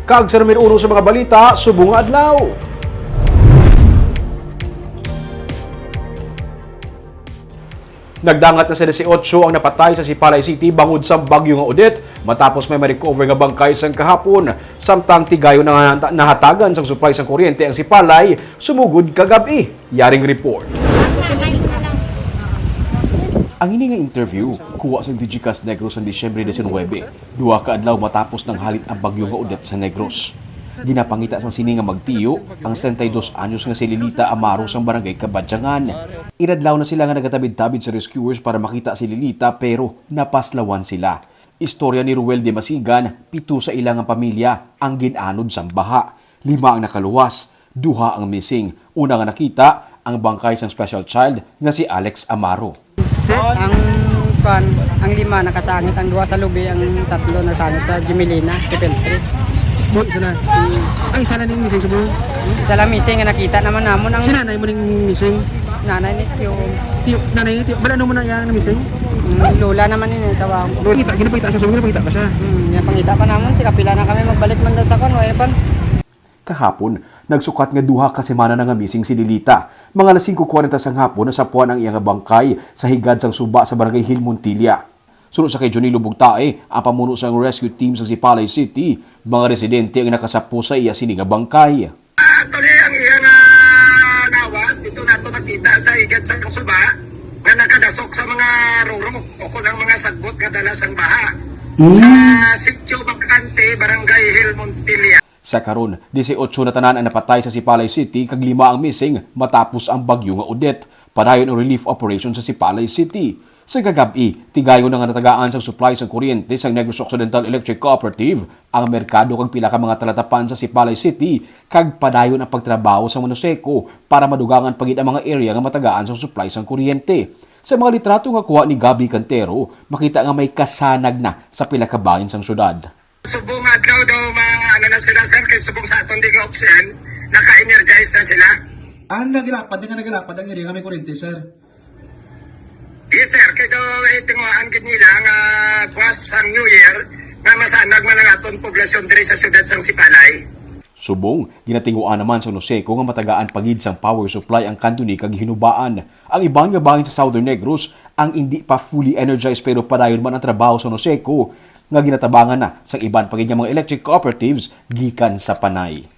Kag sa numero 1 sa mga balita, subong nga adlaw. Nagdangat na sa 18 ang napatay sa Sipalay City bangod sa bagyo nga Odette matapos may ma-recover nga bangkay sang kahapon. Samtang tigayo na nahatagan sang supply sang kuryente ang Sipalay sumugod kagabi. Yaring report. Ang ini nga interview kuha sa Digicast Negros sa Disyembre 19, 2 ka adlaw matapos nang halit ang bagyo nga Odette sa Negros. Ginapangita sang sini nga magtiyo ang 72 anyos nga si Lilita Amaro sang barangay Kabadyangan. Inadlaw na sila nga nagatabid-tabid sa rescuers para makita si Lilita pero napaslawan sila. Istorya ni Ruel de Masigan, 7 sa ilang pamilya ang ginanod sang baha. 5 ang nakaluwas, Duha ang missing. Una nga nakita ang bangkay sang special child nga si Alex Amaro. Ang 5 nakasangit, ang 2 sa lubi, ang 3 nasangit sa Jimelina, Kipeltri. Bon, sana. Ay, sana ning missing subo. Sa lang missing nga nakita naman namon ang Si nanay mo ning missing. nanay ni Tio. Tiyo, nanay ni Tiyo. Bala mo na yan na missing. Lola naman ni sa wang. Ginapakita siya, subo ginapakita pa siya. Pangita pa namon, pila na kami magbalik man daw sa kon, way pan. Kahapon, nagsukat nga 2 ka semana na nga missing si Lilita. Mga alas 5:40 sang hapon nasapuan ang iyang bangkay sa higad sang suba sa barangay Hill, Montilla. Sunod sa kay Johnny Lubugtae, ang pamuno sang rescue team sa Sipalay City, mga residente ang nakasapo sa iya sini nga bangkay. Actually, ang iyang nawas, dito nato nakita sa higad sa suba na nakadasok sa mga rurok o kung ang mga sagbot nga dala sang baha. Sa sitio Bangkante, barangay Hill, Montilla. Sa karon, 18 na tanan ang napatay sa Sipalay City kag 5 ang missing matapos ang bagyo nga Odette. Padayon ang relief operation sa Sipalay City. Sa kagabi, tigayon na nga natagaan sa supply sa kuryente sa Negros Occidental Electric Cooperative ang merkado kag pila ka mga talatapan sa Sipalay City kag padayon ang pagtrabaho sa Monoseco para madugangan pagid ang mga area nga matagaan sa supply sa kuryente. Sa mga litrato nga kuha ni Gabi Cantero, makita nga may kasanag na sa pila ka bahin sang syudad. Subong adlaw daw mga na sila sir kay subong sa atong liga option, naka-energize na sila. Nagilapad ang area kami kuryente, sir. Yes sir, kay daw itinguhaan gid nila nga kwas sang New Year nga masanag man ang aton poblasyon diri sa siyudad sang Sipalay. Subong, ginatinguan naman sa Noseco nga matagaan pagid sang power supply ang kantuni kag hinubaan. Ang ibang nga bahin sa Southern Negros ang hindi pa fully energized pero padayon man ang trabaho sa Noseco nga ginatabangan na sa iban pagid nga mga electric cooperatives gikan sa Panay.